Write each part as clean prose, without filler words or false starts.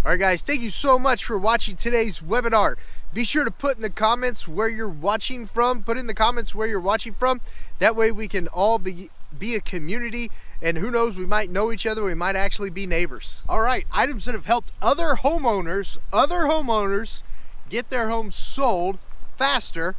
All right, guys, thank you so much for watching today's webinar. Be sure to put in the comments where you're watching from. Put in the comments where you're watching from. That way we can all be a community, and who knows, we might know each other. We might actually be neighbors. All right, items that have helped other homeowners get their homes sold faster.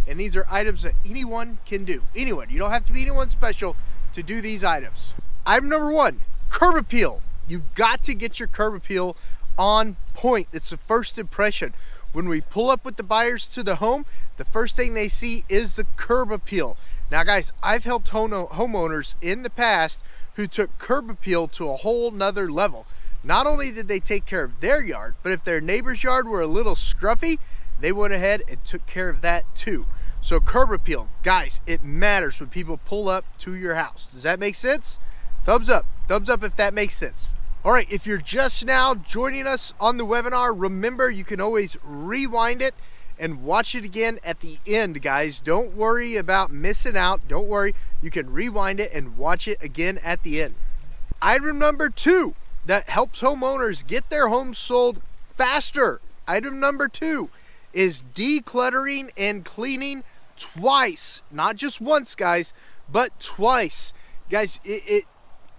And these are items that anyone can do. Anyone. You don't have to be anyone special to do these items. Item number one, curb appeal. You've got to get your curb appeal on point. It's the first impression. When we pull up with the buyers to the home, the first thing they see is the curb appeal. Now guys, I've helped homeowners in the past who took curb appeal to a whole nother level. Not only did they take care of their yard, but if their neighbor's yard were a little scruffy, they went ahead and took care of that too. So curb appeal, guys, it matters when people pull up to your house. Does that make sense? Thumbs up if that makes sense. All right, if you're just now joining us on the webinar, remember you can always rewind it and watch it again at the end, guys. Don't worry about missing out. Don't worry, you can rewind it and watch it again at the end. Item number two that helps homeowners get their homes sold faster. Item number two is decluttering and cleaning twice. Not just once, guys, but twice. Guys,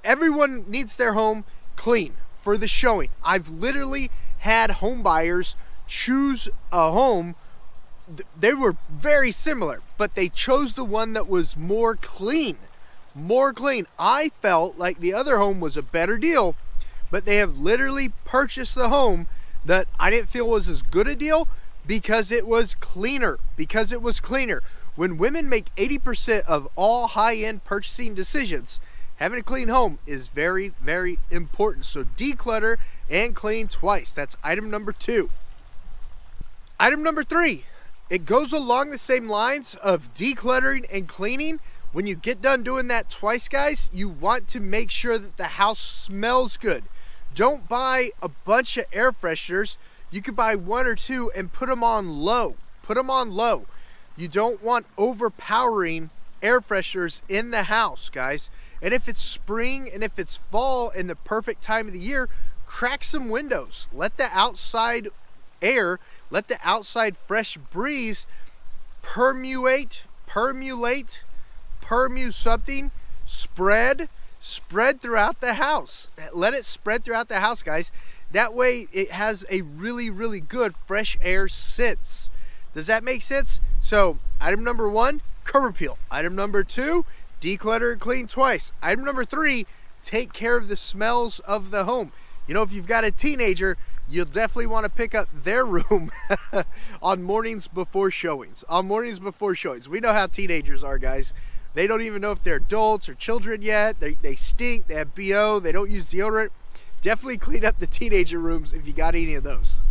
everyone needs their home clean for the showing. I've literally had home buyers choose a home. They were very similar, but they chose the one that was more clean. I felt like the other home was a better deal, but they have literally purchased the home that I didn't feel was as good a deal because it was cleaner. When women make 80% of all high-end purchasing decisions, having a clean home is very, very important. So declutter and clean twice. That's item number two. Item number three, it goes along the same lines of decluttering and cleaning. When you get done doing that twice, guys, you want to make sure that the house smells good. Don't buy a bunch of air fresheners. You could buy one or two and put them on low. You don't want overpowering air fresheners in the house, guys. And if it's spring and if it's fall and the perfect time of the year, crack some windows. Let the outside air, let the outside fresh breeze permeate something, spread throughout the house. Let it spread throughout the house, guys. That way it has a really, really good fresh air sense. Does that make sense? So item number one, curb appeal. Item number two, declutter and clean twice. Item number three, take care of the smells of the home. You know, if you've got a teenager, you'll definitely want to pick up their room on mornings before showings. We know how teenagers are, guys. They don't even know if they're adults or children yet. They stink, they have BO, they don't use deodorant. Definitely clean up the teenager rooms if you got any of those.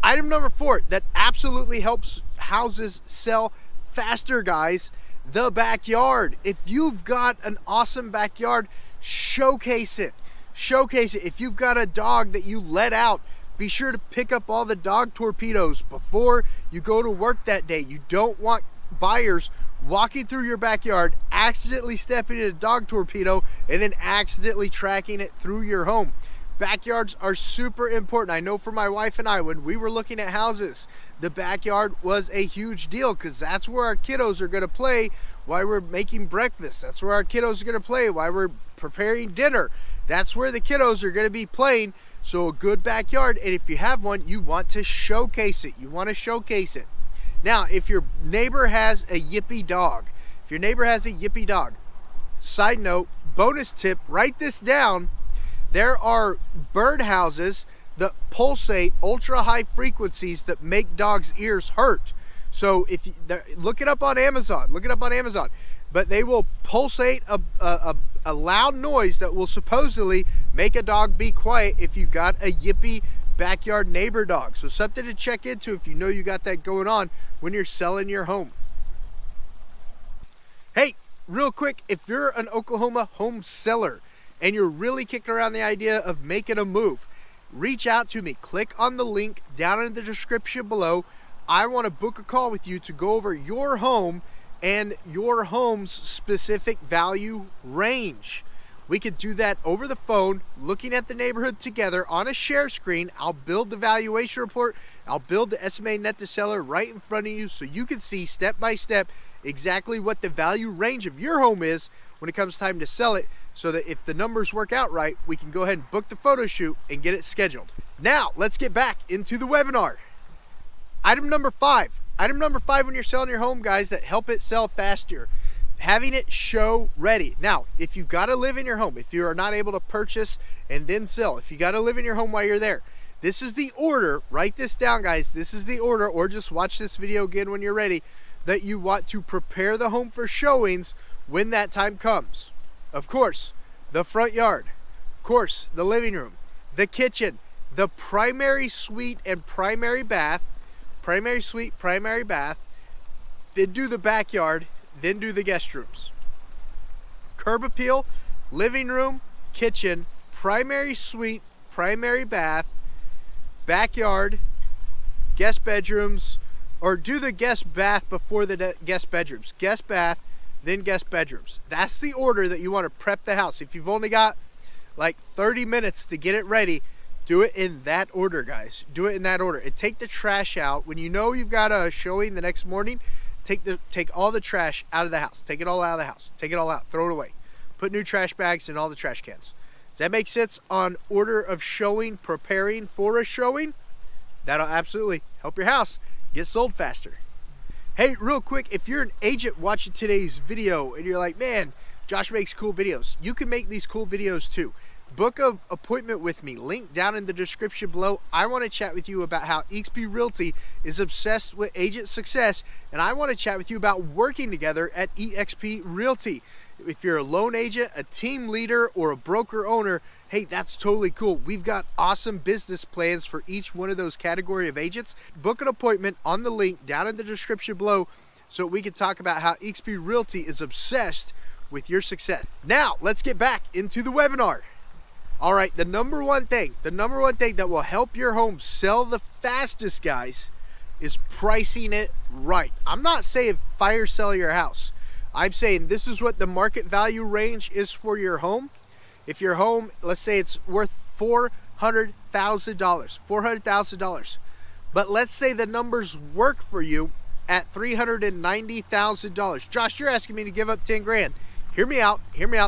Item number four that absolutely helps houses sell faster, guys, the backyard. If you've got an awesome backyard, showcase it. If you've got a dog that you let out, be sure to pick up all the dog torpedoes before you go to work that day. You don't want buyers walking through your backyard, accidentally stepping in a dog torpedo, and then accidentally tracking it through your home. Backyards are super important. I know for my wife and I, when we were looking at houses, the backyard was a huge deal because that's where our kiddos are going to play while we're making breakfast. That's where our kiddos are going to play while we're preparing dinner. That's where the kiddos are going to be playing. So a good backyard, and if you have one, you want to showcase it. Now, if your neighbor has a yippy dog, side note, bonus tip, write this down. There are bird houses that pulsate ultra high frequencies that make dogs' ears hurt. So if you, look it up on Amazon. But they will pulsate a loud noise that will supposedly make a dog be quiet if you got a yippy backyard neighbor dog. So something to check into if you know you got that going on when you're selling your home. Hey, real quick, if you're an Oklahoma home seller and you're really kicking around the idea of making a move, reach out to me. Click on the link down in the description below. I want to book a call with you to go over your home and your home's specific value range. We could do that over the phone, looking at the neighborhood together on a share screen. I'll build the valuation report. I'll build the estimated net to seller right in front of you so you can see step by step exactly what the value range of your home is when it comes time to sell it, so that if the numbers work out right, we can go ahead and book the photo shoot and get it scheduled. Now, let's get back into the webinar. Item number 5. Item number 5 when you're selling your home, guys, that help it sell faster. Having it show ready. Now, if you've got to live in your home, if you are not able to purchase and then sell, if you got to live in your home while you're there, this is the order. Write this down, guys. This is the order, or just watch this video again when you're ready, that you want to prepare the home for showings when that time comes. Of course, the front yard. Of course, the living room, the kitchen, the primary suite and primary bath. Primary suite, primary bath. Then do the backyard. Then do the guest rooms. Curb appeal, living room, kitchen, primary suite, primary bath, backyard, guest bedrooms, or do the guest bath before the guest bedrooms. Guest bath, then guest bedrooms. That's the order that you want to prep the house. If you've only got like 30 minutes to get it ready, do it in that order, guys. Do it in that order. And take the trash out. When you know you've got a showing the next morning, take all the trash out of the house. Take it all out of the house. Take it all out. Throw it away. Put new trash bags in all the trash cans. Does that make sense on order of showing, preparing for a showing? That'll absolutely help your house get sold faster. Hey, real quick, if you're an agent watching today's video and you're like, man, Josh makes cool videos, you can make these cool videos too. Book an appointment with me. Link down in the description below. I want to chat with you about how eXp Realty is obsessed with agent success, and I want to chat with you about working together at eXp Realty. If you're a loan agent, a team leader, or a broker owner, hey, that's totally cool. We've got awesome business plans for each one of those category of agents. Book an appointment on the link down in the description below so we can talk about how eXp Realty is obsessed with your success. Now, let's get back into the webinar. All right, the number one thing that will help your home sell the fastest, guys, is pricing it right. I'm not saying fire sell your house. I'm saying this is what the market value range is for your home. If your home, let's say it's worth $400,000, but let's say the numbers work for you at $390,000. Josh, you're asking me to give up 10 grand. Hear me out.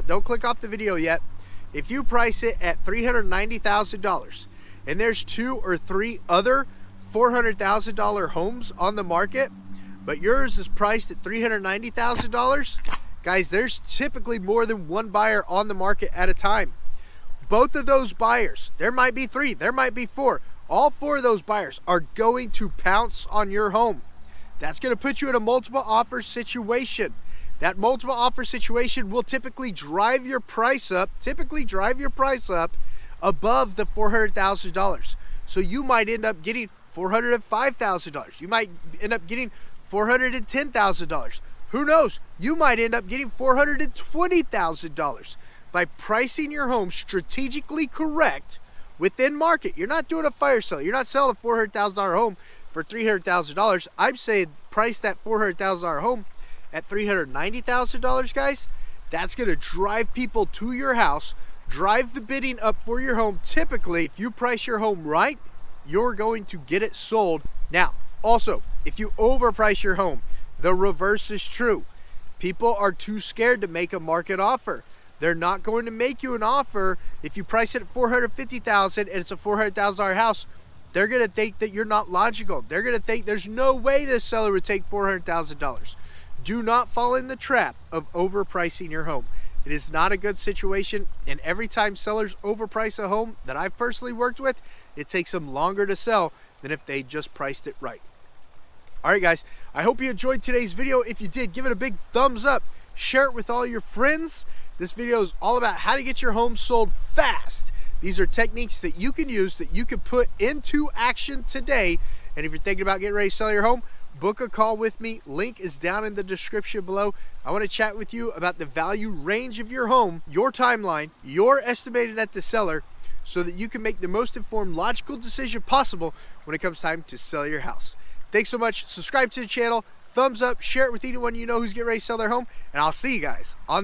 Don't click off the video yet. If you price it at $390,000 and there's 2 or 3 other $400,000 homes on the market, but yours is priced at $390,000, guys, there's typically more than one buyer on the market at a time. Both of those buyers, there might be 3, there might be 4, all 4 of those buyers are going to pounce on your home. That's going to put you in a multiple offer situation. That multiple offer situation will typically drive your price up, above the $400,000. So you might end up getting $405,000. You might end up getting $410,000. Who knows? You might end up getting $420,000 by pricing your home strategically correct within market. You're not doing a fire sale. You're not selling a $400,000 home for $300,000. I'm saying price that $400,000 home at $390,000, guys. That's going to drive people to your house, drive the bidding up for your home. Typically, if you price your home right, you're going to get it sold. Now, also, if you overprice your home, the reverse is true. People are too scared to make a market offer. They're not going to make you an offer if you price it at $450,000 and it's a $400,000 house. They're going to think that you're not logical. They're going to think there's no way this seller would take $400,000. Do not fall in the trap of overpricing your home. It is not a good situation, and every time sellers overprice a home that I've personally worked with, it takes them longer to sell than if they just priced it right. All right, guys, I hope you enjoyed today's video. If you did, give it a big thumbs up. Share it with all your friends. This video is all about how to get your home sold fast. These are techniques that you can use, that you can put into action today. And if you're thinking about getting ready to sell your home, book a call with me. Link is down in the description below. I want to chat with you about the value range of your home, your timeline, your estimated net to seller, so that you can make the most informed, logical decision possible when it comes time to sell your house. Thanks so much. Subscribe to the channel, thumbs up, share it with anyone you know who's getting ready to sell their home, and I'll see you guys on the